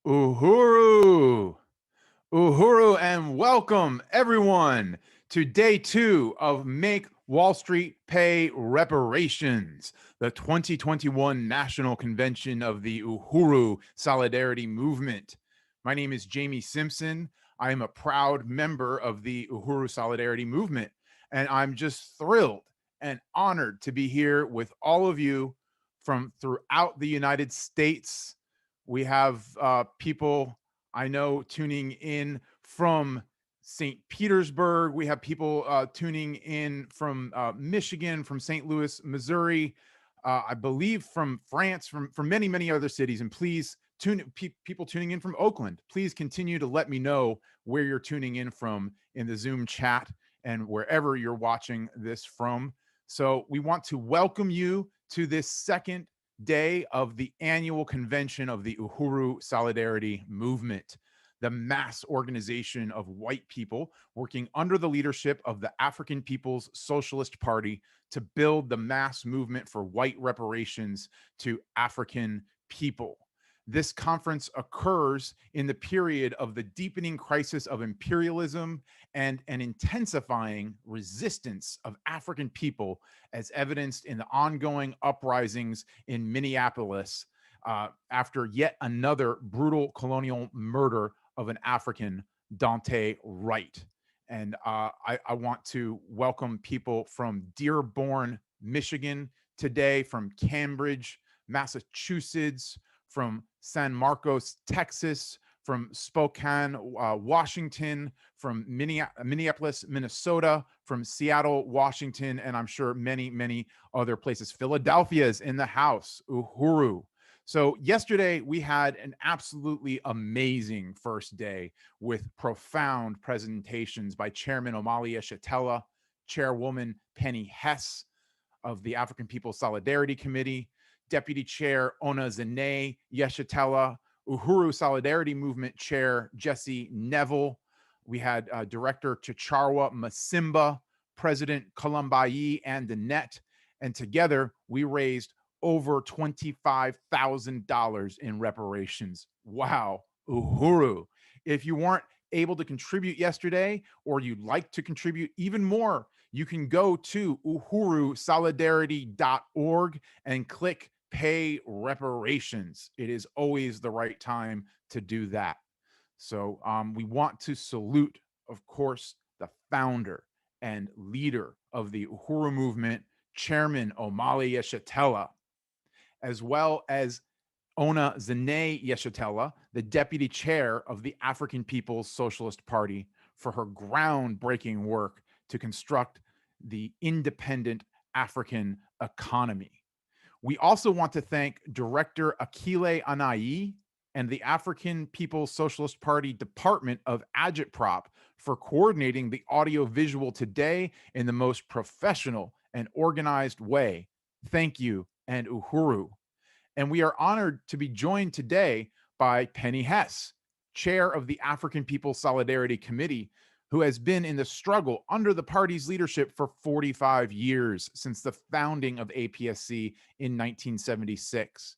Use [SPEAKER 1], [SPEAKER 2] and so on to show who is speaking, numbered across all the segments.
[SPEAKER 1] Uhuru, Uhuru, and welcome everyone to day 2 of Make Wall Street Pay Reparations, the 2021 National Convention of the Uhuru Solidarity Movement. My name is Jamie Simpson. I am a proud member of the Uhuru Solidarity Movement, and I'm just thrilled and honored to be here with all of you from throughout the United States. We have people I know tuning in from St. Petersburg. We have people tuning in from Michigan, from St. Louis, Missouri, I believe from France, from many, many other cities. And please, people tuning in from Oakland, please continue to let me know where you're tuning in from in the Zoom chat and wherever you're watching this from. So we want to welcome you to this second day of the annual convention of the Uhuru Solidarity Movement, the mass organization of white people working under the leadership of the African People's Socialist Party to build the mass movement for white reparations to African people. This conference occurs in the period of the deepening crisis of imperialism and an intensifying resistance of African people, as evidenced in the ongoing uprisings in Minneapolis after yet another brutal colonial murder of an African, Dante Wright. And I want to welcome people from Dearborn, Michigan today, from Cambridge, Massachusetts, from San Marcos, Texas, from Spokane, Washington, from Minneapolis, Minnesota, from Seattle, Washington, and I'm sure many, many other places. Philadelphia is in the house. Uhuru. So yesterday we had an absolutely amazing first day with profound presentations by Chairman Omali Yeshitela, Chairwoman Penny Hess of the African People's Solidarity Committee, Deputy Chair Ona Zane Yeshitela, Uhuru Solidarity Movement Chair Jesse Neville. We had Director Chicharwa Masimba, President Columbayi and Danette, and together we raised over $25,000 in reparations. Wow, Uhuru. If you weren't able to contribute yesterday, or you'd like to contribute even more, you can go to uhurusolidarity.org and click Pay Reparations. It is always the right time to do that. So we want to salute, of course, the founder and leader of the Uhuru movement, Chairman Omali Yeshitela, as well as Ona Zane Yeshitela, the deputy chair of the African People's Socialist Party, for her groundbreaking work to construct the independent African economy. We also want to thank Director Akile Anayi and the African People's Socialist Party Department of Agitprop for coordinating the audio-visual today in the most professional and organized way. Thank you, and Uhuru. And we are honored to be joined today by Penny Hess, chair of the African People's Solidarity Committee, who has been in the struggle under the party's leadership for 45 years, since the founding of APSC in 1976.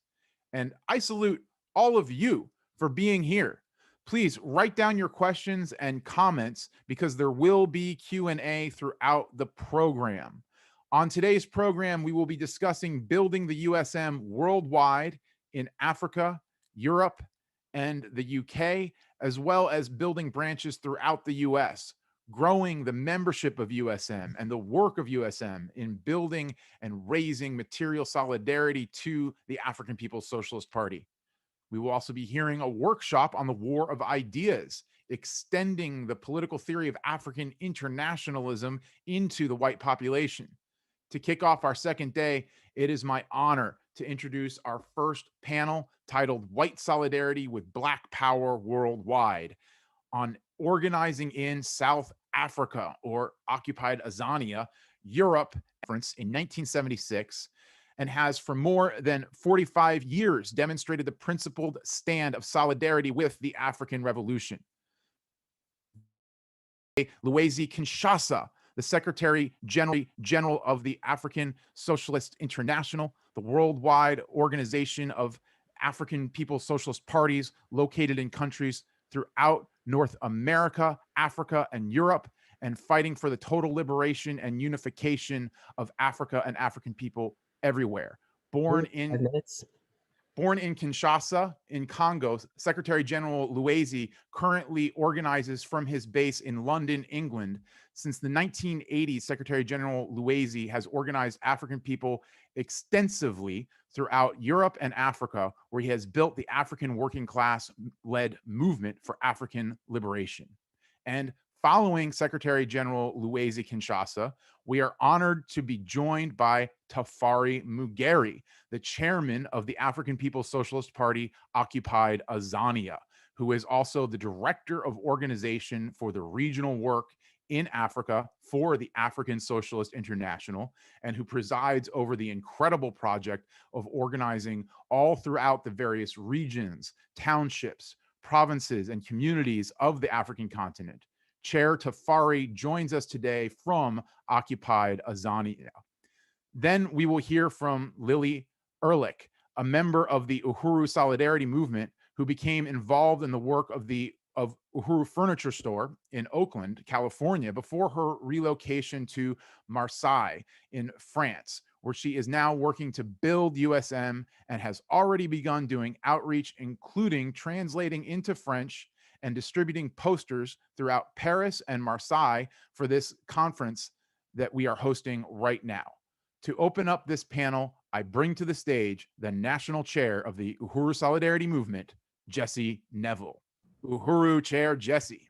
[SPEAKER 1] And I salute all of you for being here. Please write down your questions and comments, because there will be Q&A throughout the program. On today's program, we will be discussing building the USM worldwide in Africa, Europe, and the UK, as well as building branches throughout the US, growing the membership of USM and the work of USM in building and raising material solidarity to the African People's Socialist Party. We will also be hearing a workshop on the war of ideas, extending the political theory of African internationalism into the white population. To kick off our second day, it is my honor to introduce our first panel, titled White Solidarity with Black Power Worldwide, on organizing in South Africa, or occupied Azania, Europe, in 1976, and has for more than 45 years demonstrated the principled stand of solidarity with the African Revolution. Luwezi Kinshasa, the Secretary General of the African Socialist International, the worldwide organization of African People's Socialist Parties located in countries throughout North America, Africa, and Europe, and fighting for the total liberation and unification of Africa and African people everywhere. Born in
[SPEAKER 2] 5 minutes.
[SPEAKER 1] Born in Kinshasa, in Congo, Secretary General Luizi currently organizes from his base in London, England. Since the 1980s, Secretary General Luizi has organized African people extensively throughout Europe and Africa, where he has built the African working class led movement for African liberation. And following Secretary General Luizi Kinshasa, we are honored to be joined by Tafari Mugeri, the chairman of the African People's Socialist Party Occupied Azania, who is also the director of organization for the regional work in Africa for the African Socialist International, and who presides over the incredible project of organizing all throughout the various regions, townships, provinces, and communities of the African continent. Chair Tafari joins us today from Occupied Azania. Then we will hear from Lily Ehrlich, a member of the Uhuru Solidarity Movement who became involved in the work of Uhuru Furniture Store in Oakland, California, before her relocation to Marseille in France, where she is now working to build USM and has already begun doing outreach, including translating into French and distributing posters throughout Paris and Marseille for this conference that we are hosting right now. To open up this panel, I bring to the stage the national chair of the Uhuru Solidarity Movement, Jesse Neville. Uhuru Chair Jesse.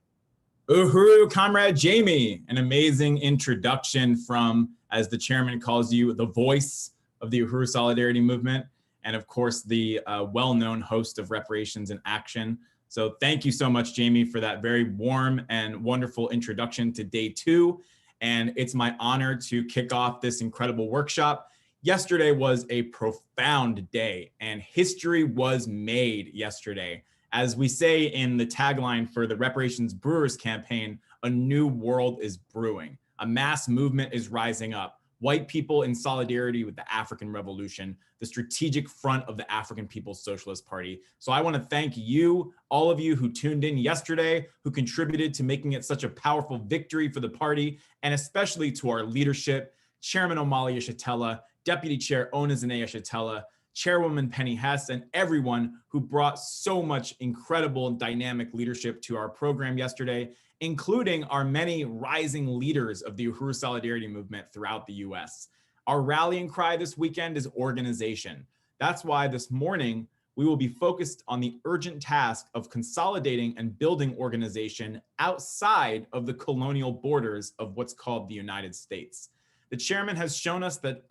[SPEAKER 3] Uhuru Comrade Jamie, an amazing introduction from, as the chairman calls you, the voice of the Uhuru Solidarity Movement, and of course the well-known host of Reparations in Action. So thank you so much, Jamie, for that very warm and wonderful introduction to day 2. And it's my honor to kick off this incredible workshop. Yesterday was a profound day, and history was made yesterday. As we say in the tagline for the Reparations Brewers campaign, a new world is brewing. A mass movement is rising up. White people in solidarity with the African Revolution, the strategic front of the African People's Socialist Party. So I want to thank you, all of you who tuned in yesterday, who contributed to making it such a powerful victory for the party, and especially to our leadership, Chairman Omali Yeshitela, Deputy Chair Onizane Yeshitela, Chairwoman Penny Hess, and everyone who brought so much incredible and dynamic leadership to our program yesterday, including our many rising leaders of the Uhuru Solidarity Movement throughout the US. Our rallying cry this weekend is organization. That's why this morning we will be focused on the urgent task of consolidating and building organization outside of the colonial borders of what's called the United States. The chairman has shown us that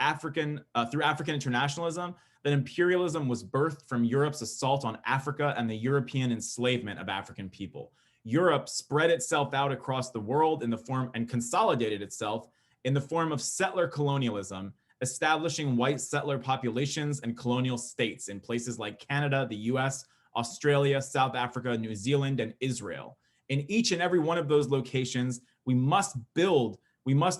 [SPEAKER 3] through African internationalism, that imperialism was birthed from Europe's assault on Africa and the European enslavement of African people. Europe spread itself out across the world in the form and consolidated itself in the form of settler colonialism, establishing white settler populations and colonial states in places like Canada, the US, Australia, South Africa, New Zealand, and Israel. In each and every one of those locations, we must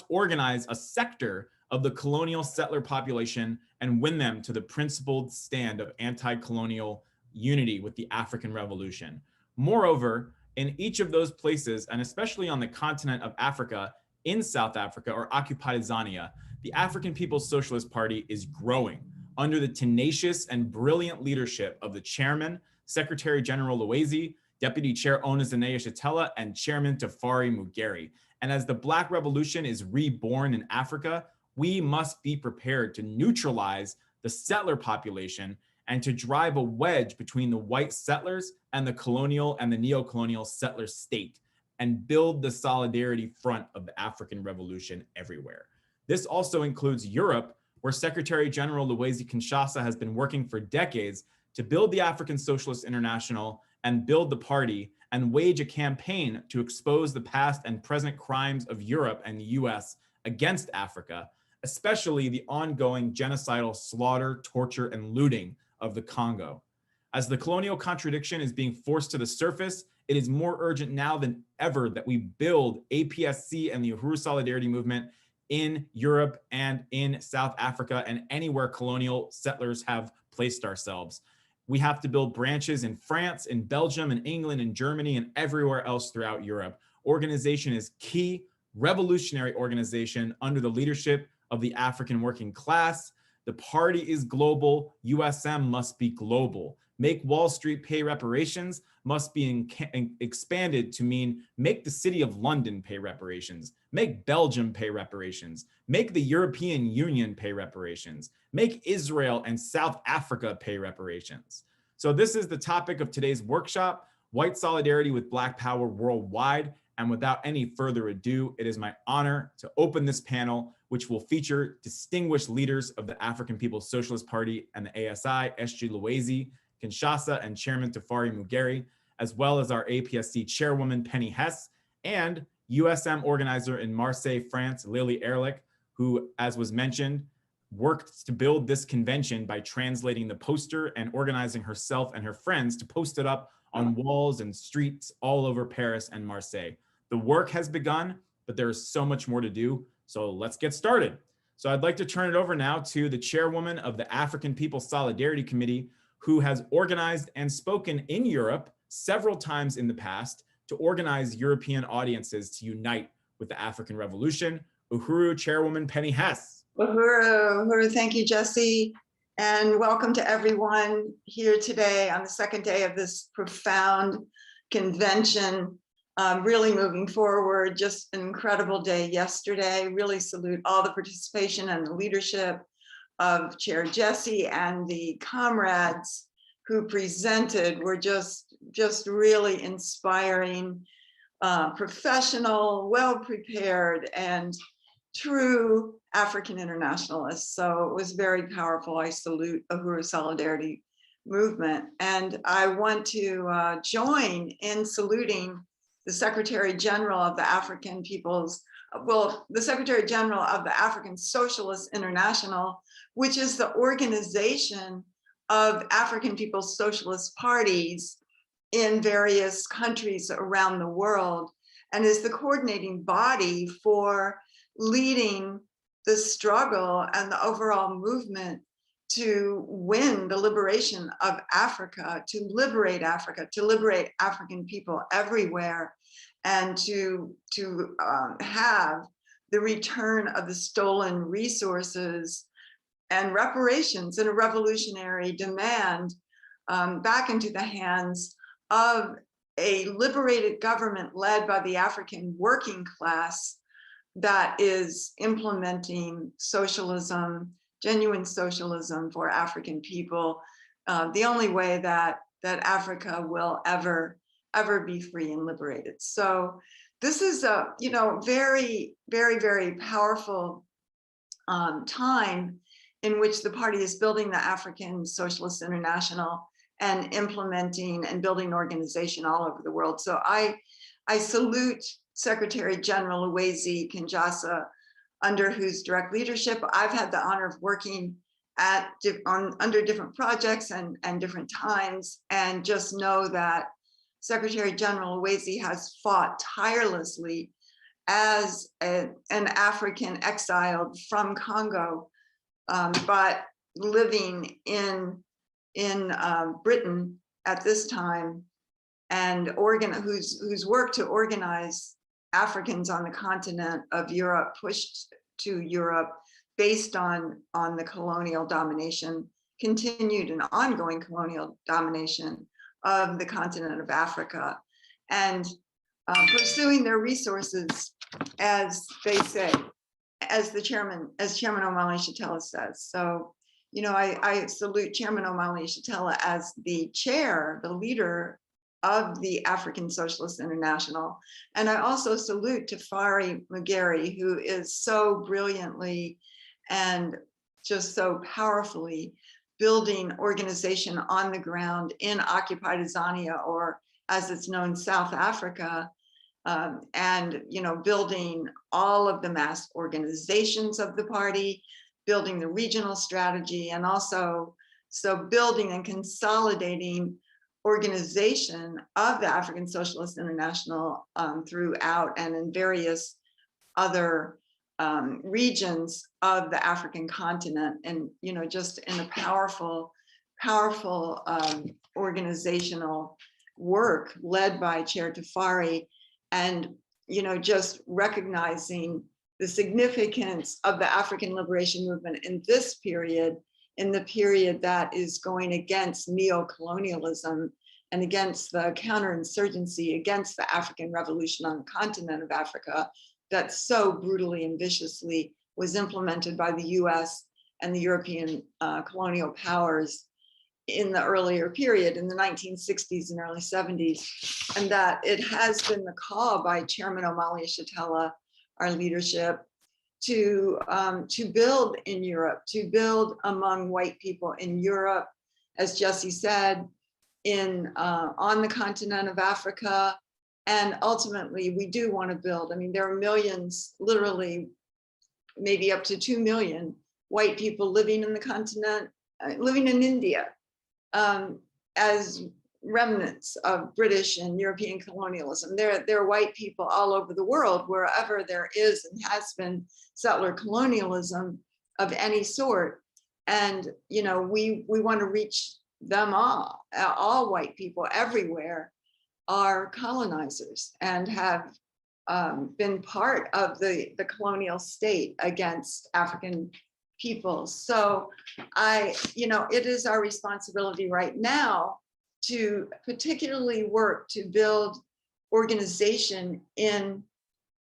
[SPEAKER 3] organize a sector of the colonial settler population and win them to the principled stand of anti-colonial unity with the African Revolution. Moreover, in each of those places, and especially on the continent of Africa, in South Africa or occupied Azania, the African People's Socialist Party is growing under the tenacious and brilliant leadership of the chairman, Secretary General Luizi, Deputy Chair Onizane Yeshitela, and Chairman Tafari Mugeri. And as the Black Revolution is reborn in Africa, we must be prepared to neutralize the settler population and to drive a wedge between the white settlers and the colonial and the neo-colonial settler state and build the solidarity front of the African Revolution everywhere. This also includes Europe, where Secretary General Luizi Kinshasa has been working for decades to build the African Socialist International and build the party and wage a campaign to expose the past and present crimes of Europe and the US against Africa, especially the ongoing genocidal slaughter, torture, and looting of the Congo. As the colonial contradiction is being forced to the surface it is more urgent now than ever that we build APSC and the Uhuru Solidarity Movement in Europe and in South Africa and anywhere colonial settlers have placed ourselves. We have to build branches in France, in Belgium, in England, in Germany, and everywhere else throughout Europe. Organization is key, revolutionary organization under the leadership of the African working class. The party is global. USM must be global. Make Wall Street pay reparations must be expanded to mean make the city of London pay reparations, make Belgium pay reparations, make the European Union pay reparations, make Israel and South Africa pay reparations. So this is the topic of today's workshop, White Solidarity with Black Power Worldwide. And without any further ado, it is my honor to open this panel, which will feature distinguished leaders of the African People's Socialist Party and the ASI, S.G. Luwezi, Kinshasa, and Chairman Tafari Mugeri, as well as our APSC Chairwoman Penny Hess, and USM organizer in Marseille, France, Lily Ehrlich, who, as was mentioned, worked to build this convention by translating the poster and organizing herself and her friends to post it up on walls and streets all over Paris and Marseille. The work has begun, but there is so much more to do. So let's get started. So I'd like to turn it over now to the chairwoman of the African People's Solidarity Committee, who has organized and spoken in Europe several times in the past to organize European audiences to unite with the African Revolution. Uhuru Chairwoman Penny Hess.
[SPEAKER 2] Uhuru, thank you, Jesse. And welcome to everyone here today on the second day of this profound convention. Really moving forward, just an incredible day yesterday. Really salute all the participation and the leadership of Chair Jesse and the comrades who presented. Were just really inspiring, professional, well-prepared, and true African internationalists. So it was very powerful. I salute Uhuru Solidarity Movement. And I want to join in saluting the Secretary General of the African People's, the Secretary General of the African Socialist International, which is the organization of African People's Socialist parties in various countries around the world, and is the coordinating body for leading the struggle and the overall movement to win the liberation of Africa, to liberate African people everywhere, and to have the return of the stolen resources and reparations in a revolutionary demand back into the hands of a liberated government led by the African working class that is implementing socialism, genuine socialism for African people, the only way that Africa will ever be free and liberated. So this is a very, very, very powerful time in which the party is building the African Socialist International and implementing and building organization all over the world. So I salute Secretary General Luwezi Kinshasa, under whose direct leadership I've had the honor of working under different projects and different times, and just know that Secretary General Luwezi has fought tirelessly as an African exiled from Congo, but living in Britain at this time, and whose work to organize Africans on the continent of Europe, pushed to Europe based on the colonial domination, continued and ongoing colonial domination of the continent of Africa, and pursuing their resources, as they say, as Chairman Omali Yeshitela says. So, I salute Chairman Omali Yeshitela as the chair, the leader of the African Socialist International. And I also salute Tafari Mugeri, who is so brilliantly and just so powerfully building organization on the ground in occupied Azania, or as it's known, South Africa, and building all of the mass organizations of the party, building the regional strategy, and also building and consolidating organization of the African Socialist International throughout and in various other regions of the African continent, and just in a powerful organizational work led by Chair Tafari, and just recognizing the significance of the African liberation movement in this period, in the period that is going against neo-colonialism and against the counterinsurgency against the African revolution on the continent of Africa that so brutally and viciously was implemented by the US and the European colonial powers in the earlier period, in the 1960s and early 70s. And that it has been the call by Chairman Omali Yeshitela, our leadership, to build in Europe, to build among white people in Europe, as Jesse said, on the continent of Africa. And ultimately, we do want to build. I mean, there are millions, literally, maybe up to 2 million white people living in the continent, living in India, as remnants of British and European colonialism. There are white people all over the world, wherever there is and has been settler colonialism of any sort. And we want to reach them all white people everywhere are colonizers and have been part of the colonial state against African people. So it is our responsibility right now to particularly work to build organization in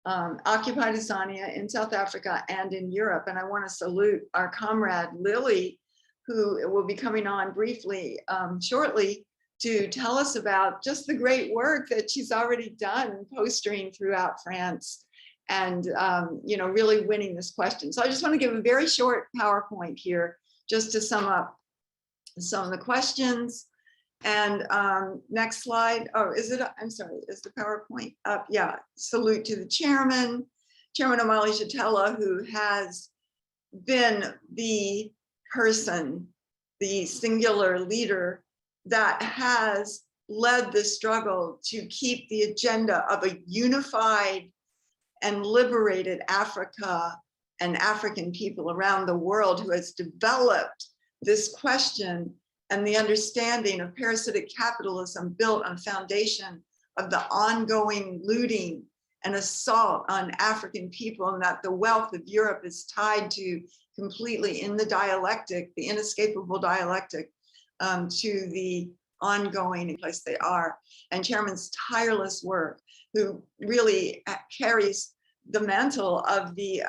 [SPEAKER 2] occupied Azania, in South Africa, and in Europe. And I want to salute our comrade Lily, who will be coming on briefly shortly to tell us about just the great work that she's already done postering throughout France and really winning this question. So I just want to give a very short PowerPoint here just to sum up some of the questions. And next slide. Oh, is it? I'm sorry, is the PowerPoint up? Yeah, salute to the Chairman Omali Yeshitela, who has been the person, the singular leader that has led the struggle to keep the agenda of a unified and liberated Africa and African people around the world, who has developed this question and the understanding of parasitic capitalism built on foundation of the ongoing looting and assault on African people, and that the wealth of Europe is tied to completely in the dialectic, the inescapable dialectic, to the ongoing place they are. And Chairman's tireless work, who really carries the mantle of the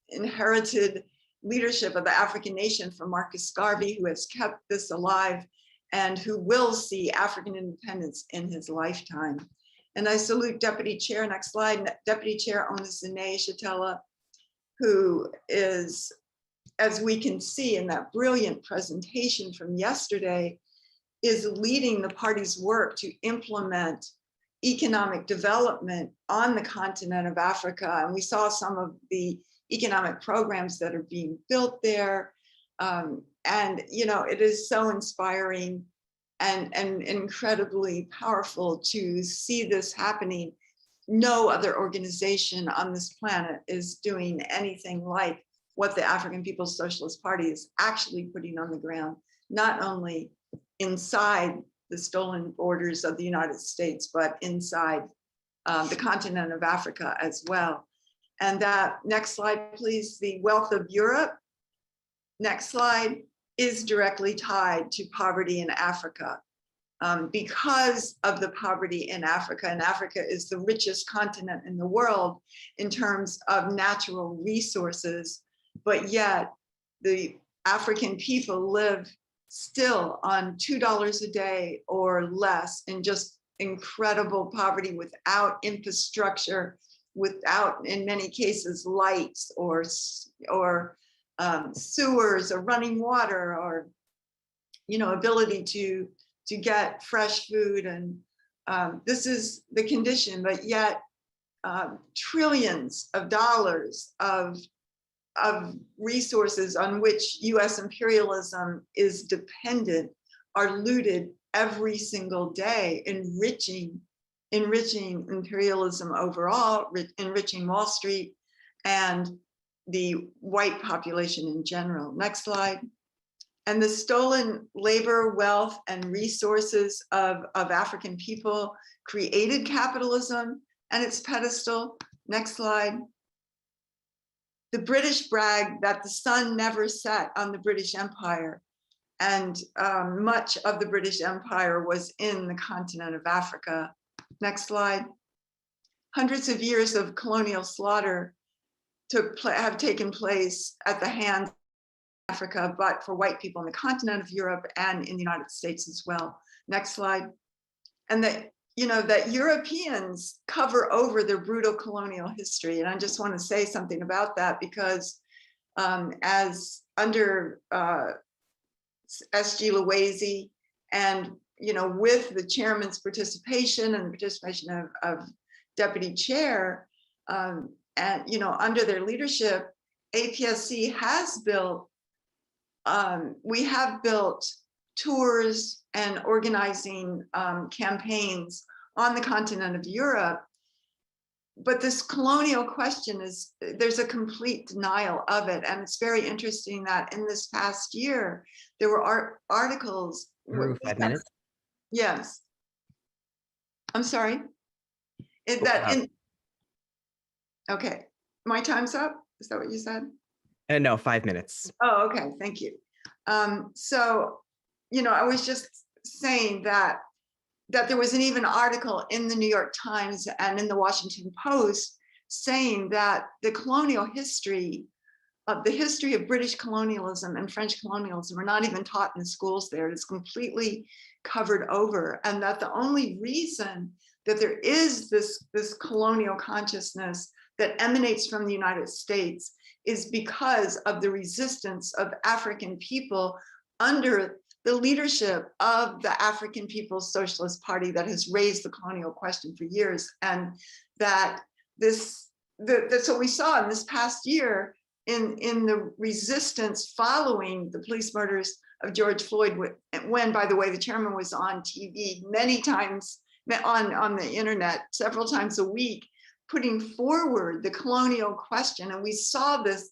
[SPEAKER 2] inherited leadership of the African nation from Marcus Garvey, who has kept this alive and who will see African independence in his lifetime. And I salute Deputy Chair, next slide, Deputy Chair Onasine Yeshitela, who is, as we can see in that brilliant presentation from yesterday, is leading the party's work to implement economic development on the continent of Africa. And we saw some of the economic programs that are being built there. And it is so inspiring and incredibly powerful to see this happening. No other organization on this planet is doing anything like what the African People's Socialist Party is actually putting on the ground, not only inside the stolen borders of the United States, but inside the continent of Africa as well. And that next slide, please, the wealth of Europe, next slide, is directly tied to poverty in Africa. Because of the poverty in Africa, and Africa is the richest continent in the world in terms of natural resources, but yet the African people live still on $2 a day or less in just incredible poverty, without infrastructure, without, in many cases, lights or sewers or running water, or ability to get fresh food. And this is the condition, but yet trillions of dollars of resources on which US imperialism is dependent are looted every single day, enriching imperialism overall, enriching Wall Street and the white population in general. Next slide. And the stolen labor, wealth, and resources of African people created capitalism and its pedestal. Next slide. The British brag that the sun never set on the British Empire, and much of the British Empire was in the continent of Africa. Next slide. Hundreds of years of colonial slaughter have taken place at the hands of Africa, but for white people in the continent of Europe and in the United States as well. Next slide. And that, that Europeans cover over their brutal colonial history. And I just want to say something about that, because as under S.G. Loisy and, with the chairman's participation and the participation of deputy chair, and, under their leadership, APSC has built, we have built tours and organizing campaigns on the continent of Europe. But this colonial question there's a complete denial of it. And it's very interesting that in this past year, there were articles.
[SPEAKER 4] 5 minutes?
[SPEAKER 2] Yes. I'm sorry. Okay, my time's up. Is that what you said?
[SPEAKER 4] No, 5 minutes.
[SPEAKER 2] Oh, okay, thank you. So, I was just saying that there was an even article in the New York Times and in the Washington Post saying that the colonial history of British colonialism and French colonialism are not even taught in the schools there. It's completely covered over, and that the only reason that there is this colonial consciousness that emanates from the United States is because of the resistance of African people under the leadership of the African People's Socialist Party that has raised the colonial question for years. And that that's what we saw in this past year in the resistance following the police murders of George Floyd, when, by the way, the chairman was on TV many times, on the internet several times a week, putting forward the colonial question. And we saw this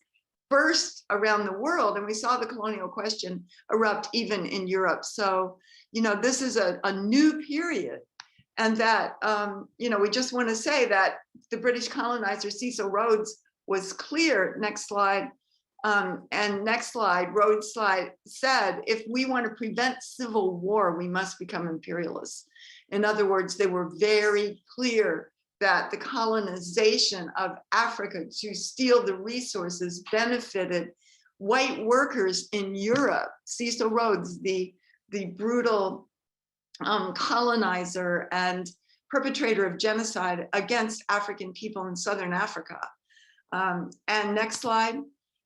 [SPEAKER 2] burst around the world, and we saw the colonial question erupt even in Europe. So, this is a new period, and that, we just want to say that the British colonizer Cecil Rhodes was clear. Next slide. And next slide, Rhodes said, if we want to prevent civil war, we must become imperialists. In other words, they were very clear that the colonization of Africa to steal the resources benefited white workers in Europe. Cecil Rhodes, the brutal colonizer and perpetrator of genocide against African people in Southern Africa. And next slide.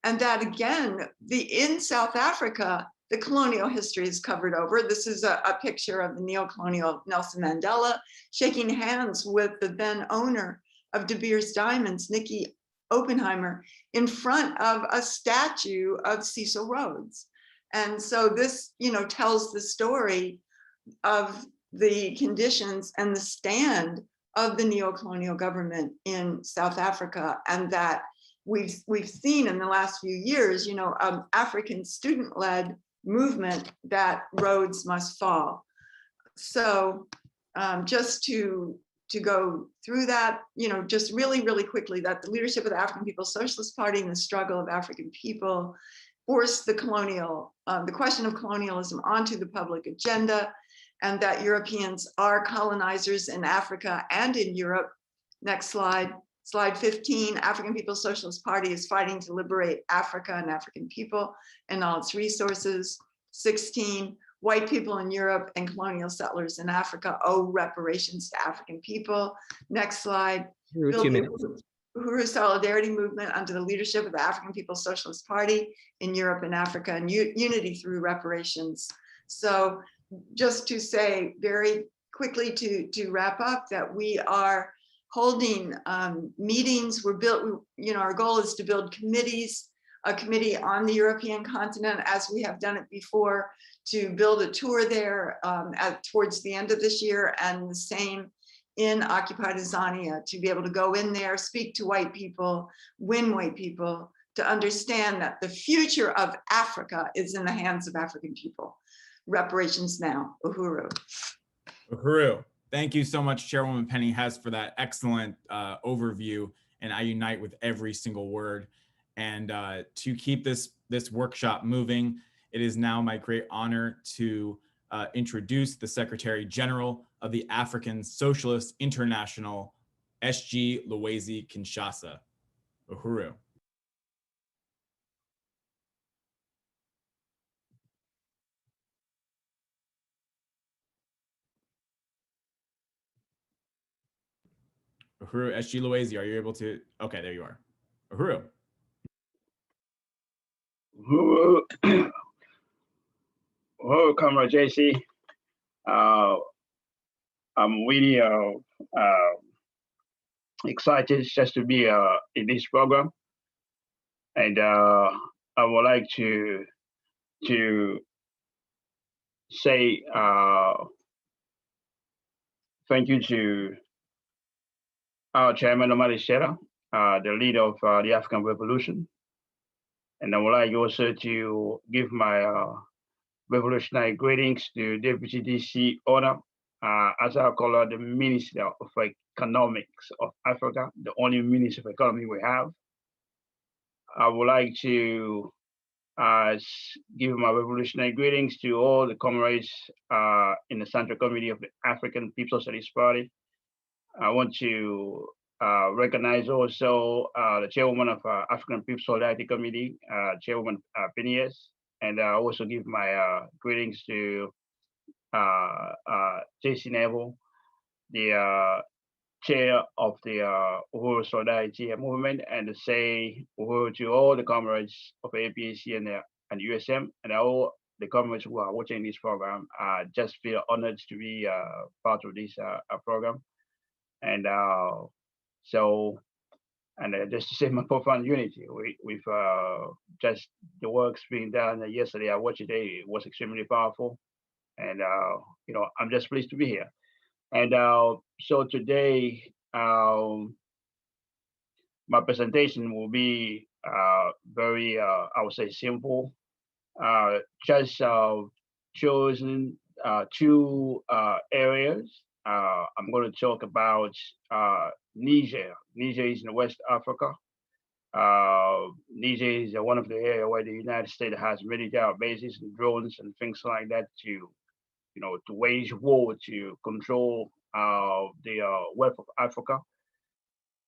[SPEAKER 2] And that again, in South Africa, the colonial history is covered over. This is a picture of the neo-colonial Nelson Mandela shaking hands with the then owner of De Beers Diamonds, Nicky Oppenheimer, in front of a statue of Cecil Rhodes. And so this, tells the story of the conditions and the stand of the neo-colonial government in South Africa, and that we've seen in the last few years, African student-led movement that Rhodes must fall. So just to go through that, just really, really quickly, that the leadership of the African People's Socialist Party and the struggle of African people forced the question of colonialism onto the public agenda, and that Europeans are colonizers in Africa and in Europe. Next slide. Slide 15, African People's Socialist Party is fighting to liberate Africa and African people and all its resources. 16, white people in Europe and colonial settlers in Africa owe reparations to African people. Next slide. Uhuru Solidarity Movement under the leadership of the African People's Socialist Party in Europe and Africa, and unity through reparations. So just to say very quickly to wrap up, that we are holding meetings. Our goal is to build committees a committee on the European continent, as we have done it before, to build a tour there towards the end of this year, and the same in occupied Azania, to be able to go in there, speak to white people, win white people, to understand that the future of Africa is in the hands of African people. Reparations now, Uhuru.
[SPEAKER 3] Uhuru. Thank you so much, Chairwoman Penny Hess, for that excellent overview. And I unite with every single word. And to keep this workshop moving, it is now my great honor to introduce the Secretary General of the African Socialist International, SG Luwezi Kinshasa. Uhuru. Uhuru, SG Luwezi, are you able to? Okay, there you are. Uhuru.
[SPEAKER 5] Uhuru, Comrade JC. I'm really excited just to be in this program, and I would like to say thank you to our chairman, Omar Shera, the leader of the African Revolution, and I would like also to give my revolutionary greetings to Deputy DC Honor, as I call her, the Minister of Economics of Africa, the only Minister of Economy we have. I would like to give my revolutionary greetings to all the comrades in the Central Committee of the African People's Socialist Party. I want to recognize also the chairwoman of African People's Solidarity Committee, Chairwoman Penny, and I also give my greetings to JC Neville, the chair of the Uhuru Solidarity Movement, and to say Uhuru to all the comrades of APAC and USM, and all the comrades who are watching this program. I just feel honored to be part of this program. And just to say my profound unity with just the works being done yesterday. I watched it today. It was extremely powerful, and I'm just pleased to be here. And so today, my presentation will be very, I would say, simple. Just chosen two areas. I'm going to talk about Niger. Niger is in West Africa. Niger is one of the areas where the United States has military bases and drones and things like that to wage war to control the wealth of Africa.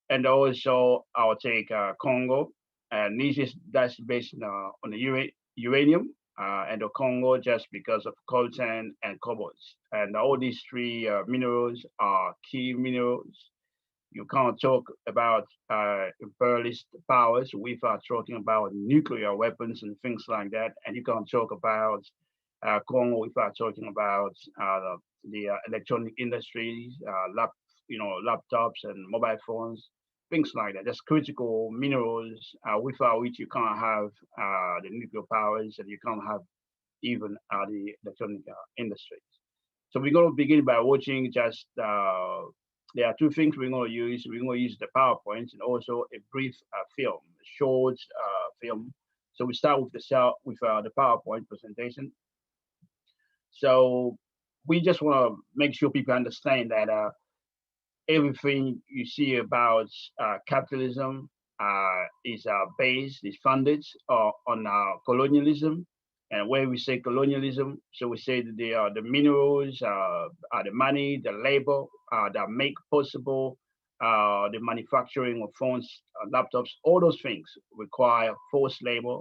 [SPEAKER 5] And also I'll take Congo. Niger, that's based on the uranium, and the Congo just because of coltan and cobalt. And all these three minerals are key minerals. You can't talk about imperialist powers without talking about nuclear weapons and things like that. And you can't talk about Congo without talking about the electronic industries, laptops and mobile phones, things like that. That's critical minerals without which you can't have the nuclear powers, and you can't have even the electronic industries. So we're going to begin by watching just there are two things we're going to use. We're going to use the PowerPoint and also a brief film, a short film. So we start with the PowerPoint presentation. So we just want to make sure people understand that everything you see about capitalism is funded on colonialism. And when we say colonialism, so we say that they are the minerals, are the money, the labor that make possible the manufacturing of phones, laptops, all those things require forced labor.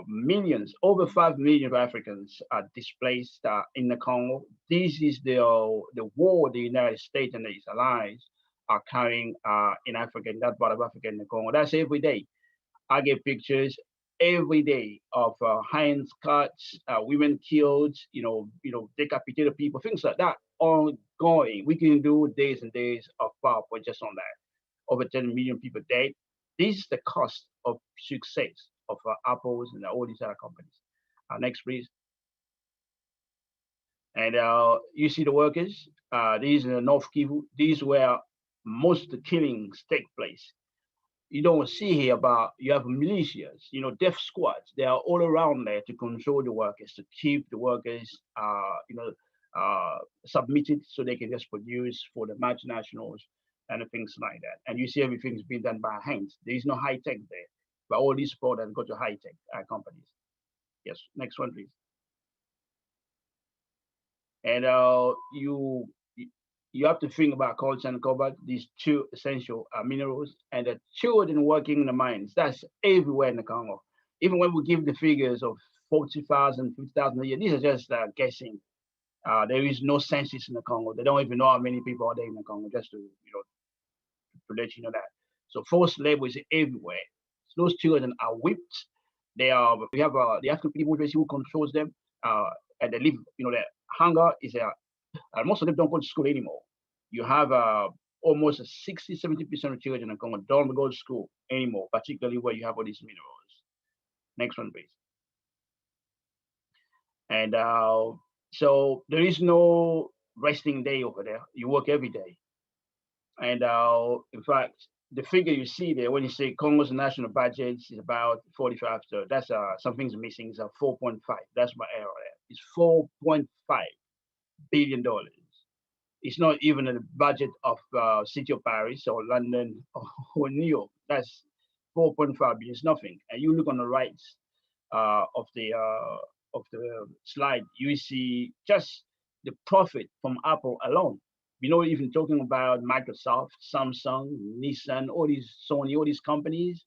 [SPEAKER 5] Millions, over 5 million Africans are displaced in the Congo. This is the war the United States and its allies are carrying in Africa, in that part of Africa, in the Congo. That's every day. I get pictures every day of hands cut, women killed, decapitated people, things like that, ongoing. We can do days and days of PowerPoint just on that. Over 10 million people dead. This is the cost of success of Apples and all these other companies. Next, please. And you see the workers. These in the North Kivu. These where most of the killings take place. You don't see here about you have militias, death squads. They are all around there to control the workers, to keep the workers, submitted so they can just produce for the multinationals and things like that. And you see everything's being done by hands. There is no high tech there, but all these products go to high tech companies. Yes, next one, please. And you have to think about coltan and cobalt, these two essential minerals, and the children working in the mines. That's everywhere in the Congo. Even when we give the figures of 40,000, 50,000 a year, these are just guessing. There is no census in the Congo. They don't even know how many people are there in the Congo, just to let you know that. So forced labor is everywhere. So those children are whipped. We have the African people who controls them, and they live. Their hunger is most of them don't go to school anymore. You have almost 60-70% of children in Congo don't go to school anymore, particularly where you have all these minerals. Next one, please. And so there is no resting day over there. You work every day. And in fact, the figure you see there when you say Congo's national budget is about 45. So that's something's missing. It's 4.5. That's my error there. It's $4.5 billion. It's not even the budget of city of Paris or London or New York. That's 4.5 billion. It's nothing. And you look on the right of the slide, you see just the profit from Apple alone. Even talking about Microsoft, Samsung, Nissan, all these Sony, all these companies,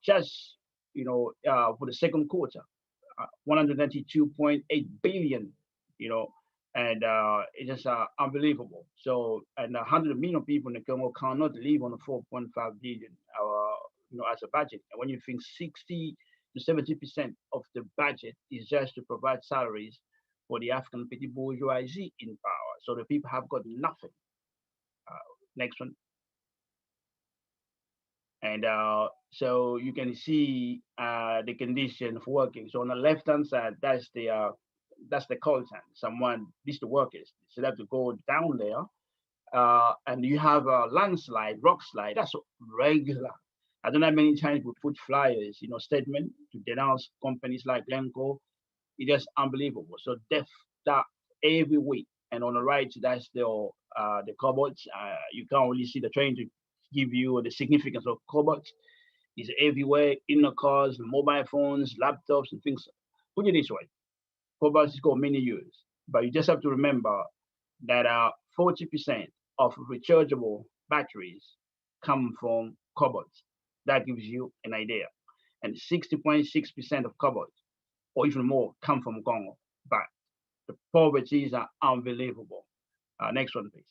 [SPEAKER 5] just for the second quarter, 192.8 billion. And it's just unbelievable. So, and 100 million people in the Congo cannot live on a 4.5 billion, as a budget. And when you think 60 to 70% of the budget is just to provide salaries for the African petit bourgeoisie in power, so the people have got nothing. Next one. And so you can see the condition of working. So on the left-hand side, that's the coltan. These the workers. So they have to go down there, and you have a landslide, rock slide. That's regular. I don't know how many times we put flyers, statement to denounce companies like Glencore. It's just unbelievable. So death that every week. And on the right, that's the cobalt. You can't really see the train to give you the significance of cobalt. It's everywhere in the cars, mobile phones, laptops, and things. Put it this way. Cobalt has got many use, but you just have to remember that 40% of rechargeable batteries come from cobalt. That gives you an idea. And 60.6% of cobalt, or even more, come from Congo. But the poverties are unbelievable. Next one, please.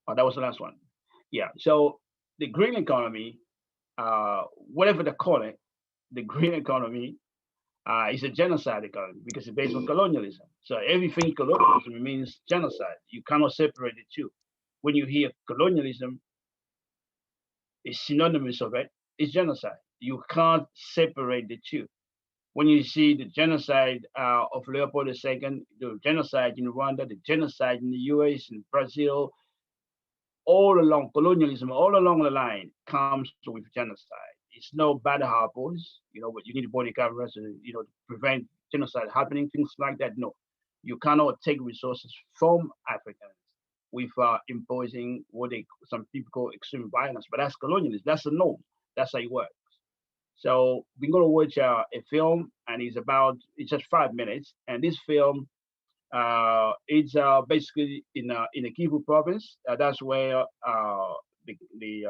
[SPEAKER 5] Oh, that was the last one. Yeah, so the green economy, whatever they call it, the green economy is a genocide economy because it's based on colonialism. So everything colonialism means genocide. You cannot separate the two. When you hear colonialism, it's synonymous of it. It's genocide. You can't separate the two. When you see the genocide of Leopold II, the genocide in Rwanda, the genocide in the US and Brazil, all along colonialism, all along the line comes with genocide. It's no bad apples, but you need body cameras to, to prevent genocide happening, things like that. No, you cannot take resources from Africans with imposing what some people call extreme violence, but that's colonialism. That's the norm. That's how it works. So we're going to watch a film, and it's just 5 minutes. And this film, it's basically in a Kivu province. That's where the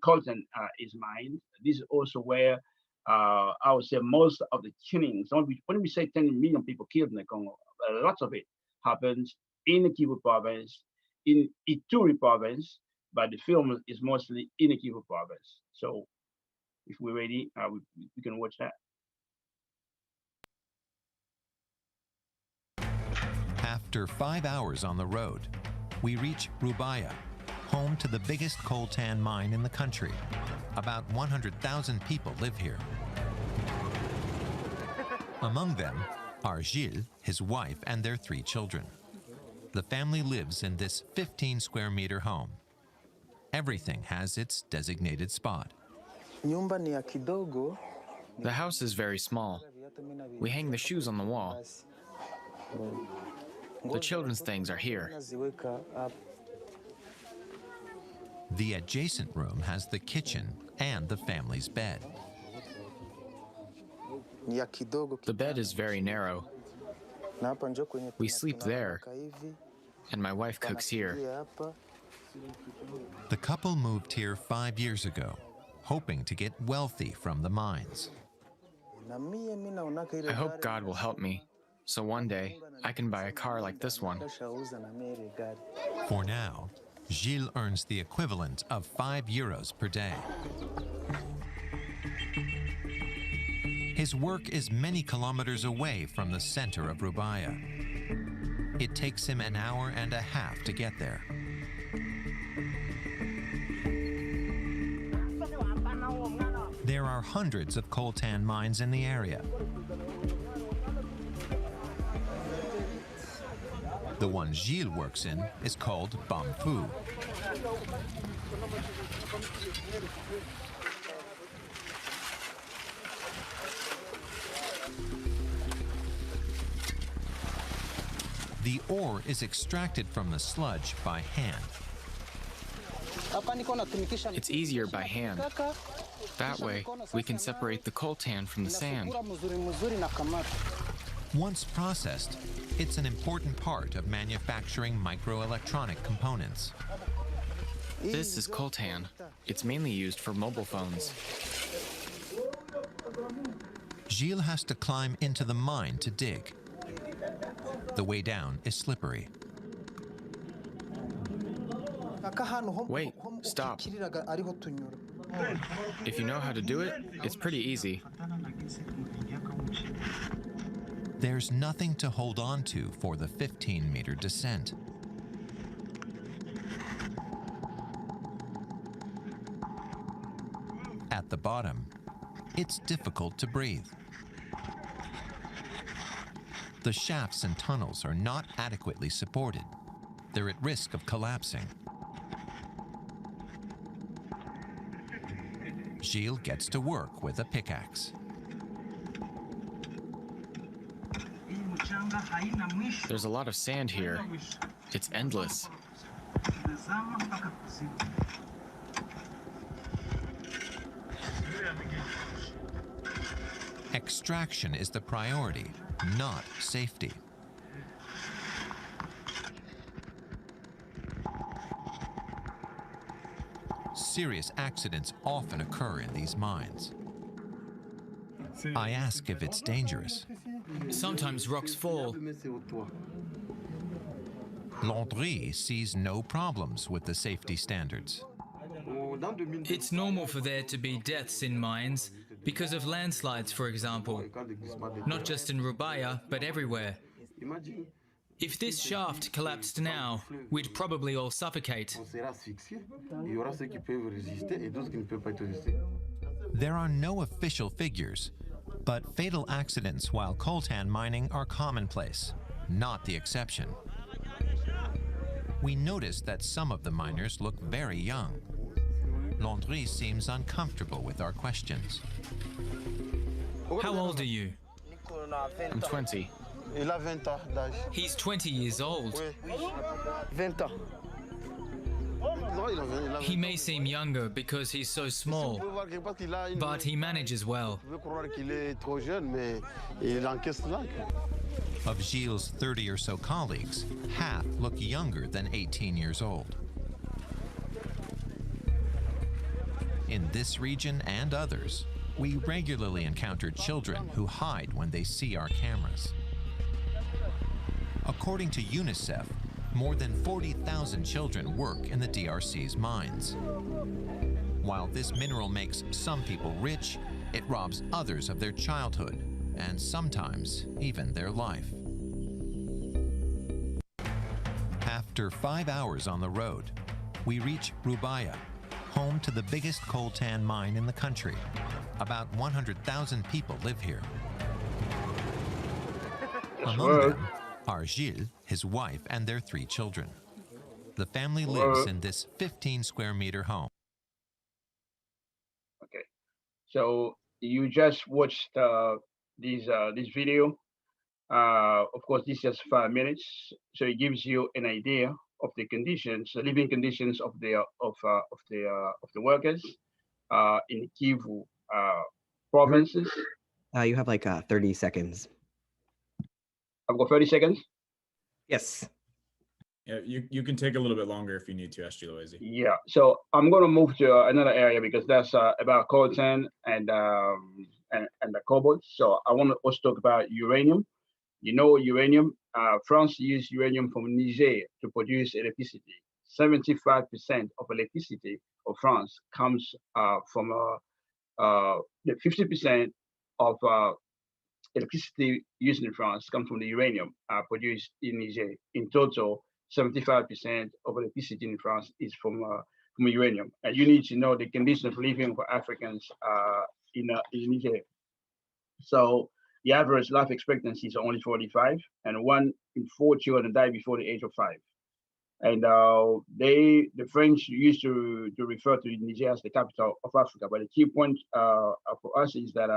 [SPEAKER 5] coltan is mined. This is also where I would say most of the killings. When we say 10 million people killed in the Congo, lots of it happens in the Kivu province, in Ituri province, but the film is mostly in the Kivu province. So if we're ready, we can watch that.
[SPEAKER 6] After 5 hours on the road, we reach Rubaya, home to the biggest coltan mine in the country. About 100,000 people live here. Among them are Gilles, his wife, and their 3 children. The family lives in this 15-square-meter home. Everything has its designated spot.
[SPEAKER 7] The house is very small. We hang the shoes on the wall. The children's things are here.
[SPEAKER 6] The adjacent room has the kitchen and the family's bed.
[SPEAKER 7] The bed is very narrow. We sleep there, and my wife cooks here.
[SPEAKER 6] The couple moved here 5 years ago, hoping to get wealthy from the mines.
[SPEAKER 7] I hope God will help me, so one day I can buy a car like this one.
[SPEAKER 6] For now, Gilles earns the equivalent of €5 per day. His work is many kilometers away from the center of Rubaya. It takes him an hour and a half to get there. There are hundreds of coltan mines in the area. The one Gilles works in is called Bamfu. The ore is extracted from the sludge by hand.
[SPEAKER 7] It's easier by hand. That way, we can separate the coltan from the sand.
[SPEAKER 6] Once processed, it's an important part of manufacturing microelectronic components.
[SPEAKER 7] This is coltan. It's mainly used for mobile phones.
[SPEAKER 6] Gilles has to climb into the mine to dig. The way down is slippery.
[SPEAKER 7] Wait, stop. If you know how to do it, it's pretty easy.
[SPEAKER 6] There's nothing to hold on to for the 15-meter descent. At the bottom, it's difficult to breathe. The shafts and tunnels are not adequately supported. They're at risk of collapsing. Gilles gets to work with a pickaxe.
[SPEAKER 7] There's a lot of sand here. It's endless.
[SPEAKER 6] Extraction is the priority, not safety. Serious accidents often occur in these mines. I ask if it's dangerous.
[SPEAKER 8] Sometimes rocks fall.
[SPEAKER 6] Landry sees no problems with the safety standards.
[SPEAKER 8] It's normal for there to be deaths in mines because of landslides, for example. Not just in Rubaya, but everywhere. If this shaft collapsed now, we'd probably all suffocate.
[SPEAKER 6] There are no official figures, but fatal accidents while coltan mining are commonplace, not the exception. We notice that some of the miners look very young. Landry seems uncomfortable with our questions.
[SPEAKER 8] How old are you?
[SPEAKER 7] I'm 20.
[SPEAKER 8] He's 20 years old. He may seem younger because he's so small, but he manages well.
[SPEAKER 6] Of Gilles' 30 or so colleagues, half look younger than 18 years old. In this region and others, we regularly encounter children who hide when they see our cameras. According to UNICEF, more than 40,000 children work in the DRC's mines. While this mineral makes some people rich, it robs others of their childhood and sometimes even their life. After 5 hours on the road, we reach Rubaya, home to the biggest coltan mine in the country. About 100,000 people live here. Among them are Gilles, his wife, and their 3 children. The family lives in this 15 square meter home.
[SPEAKER 5] Okay, so you just watched this video. Of course, this is just 5 minutes, so it gives you an idea of the conditions, the living conditions of the workers in Kivu provinces.
[SPEAKER 4] You have like 30 seconds.
[SPEAKER 5] I've got 30 seconds.
[SPEAKER 4] Yes.
[SPEAKER 3] Yeah, you can take a little bit longer if you need to, Ashtiloezi.
[SPEAKER 5] Yeah, so I'm gonna move to another area because that's about coltan and the cobalt. So I want to also talk about uranium. You know, uranium. France used uranium from Niger to produce electricity. 75% of electricity of France comes from the 50% of electricity used in France comes from the uranium produced in Niger. In total, 75% of electricity in France is from uranium. And you need to know the condition of living for Africans in Niger. So the average life expectancy is only 45, and 1 in 4 children die before the age of 5. And the French used to refer to Niger as the capital of Africa. But the key point for us is that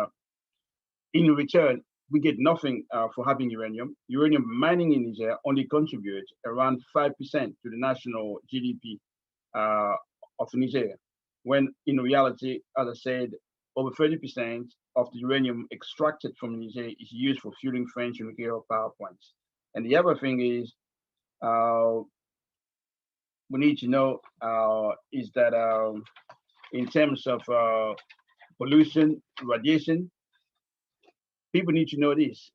[SPEAKER 5] in return, we get nothing for having uranium. Uranium mining in Niger only contributes around 5% to the national GDP of Niger, when in reality, as I said, over 30% of the uranium extracted from Niger is used for fueling French nuclear power plants. And the other thing is, we need to know is that in terms of pollution, radiation, people need to know this.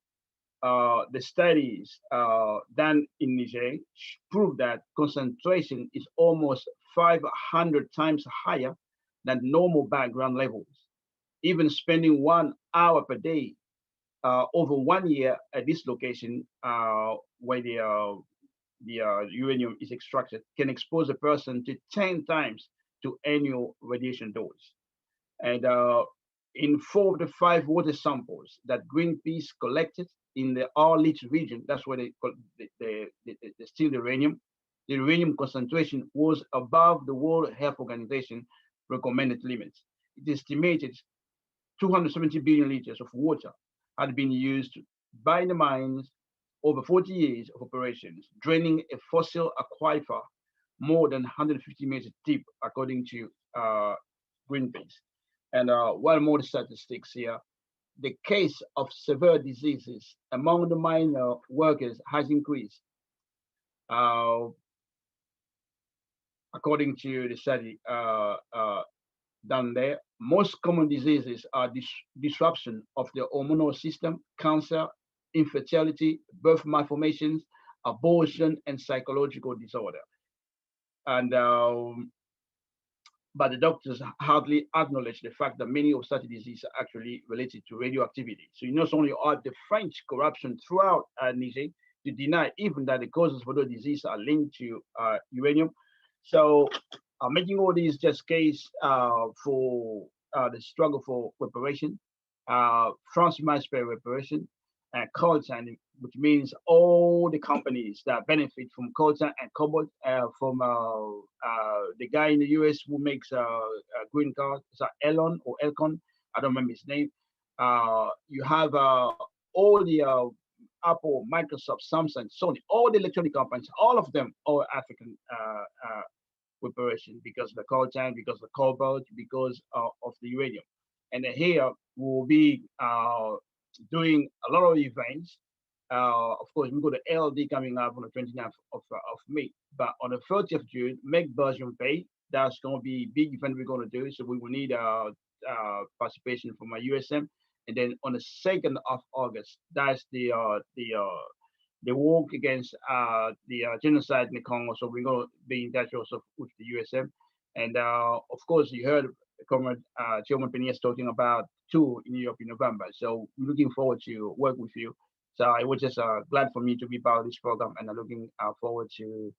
[SPEAKER 5] The studies done in Niger prove that concentration is almost 500 times higher than normal background levels. Even spending 1 hour per day over 1 year at this location where the uranium is extracted can expose a person to 10 times to annual radiation dose. And in 4 of the 5 water samples that Greenpeace collected in the Arlit region, that's where they steal the uranium concentration was above the World Health Organization recommended limits. It estimated 270 billion liters of water had been used by the mines over 40 years of operations, draining a fossil aquifer more than 150 meters deep, according to Greenpeace. And one more statistics here. The case of severe diseases among the mine workers has increased. According to the study done there, most common diseases are disruption of the hormonal system, cancer, infertility, birth malformations, abortion, and psychological disorder. And but the doctors hardly acknowledge the fact that many of such diseases are actually related to radioactivity. So you not only are the French corruption throughout Niger to deny even that the causes for the disease are linked to uranium. So making all these just case for the struggle for reparation. France must pay reparation, and coltan, which means all the companies that benefit from coltan and cobalt, from the guy in the US who makes green cars, Elon or Elcon, I don't remember his name. You have all the Apple, Microsoft, Samsung, Sony, all the electronic companies, all of them are African reparation because of the coltan, because of the cobalt, because of the uranium. And here we'll be doing a lot of events. Of course, we've got the LD coming up on the 29th of May, but on the 30th of June, Make Belgium Pay. That's going to be a big event we're going to do. So we will need participation from my USM. And then on the 2nd of August, that's the walk against the genocide in the Congo. So we're going to be in touch also with the USM. And of course, you heard Comrade Chairman Penias talking about tour in Europe in November. So we're looking forward to work with you. So it was just glad for me to be part of this program, and I'm looking forward to,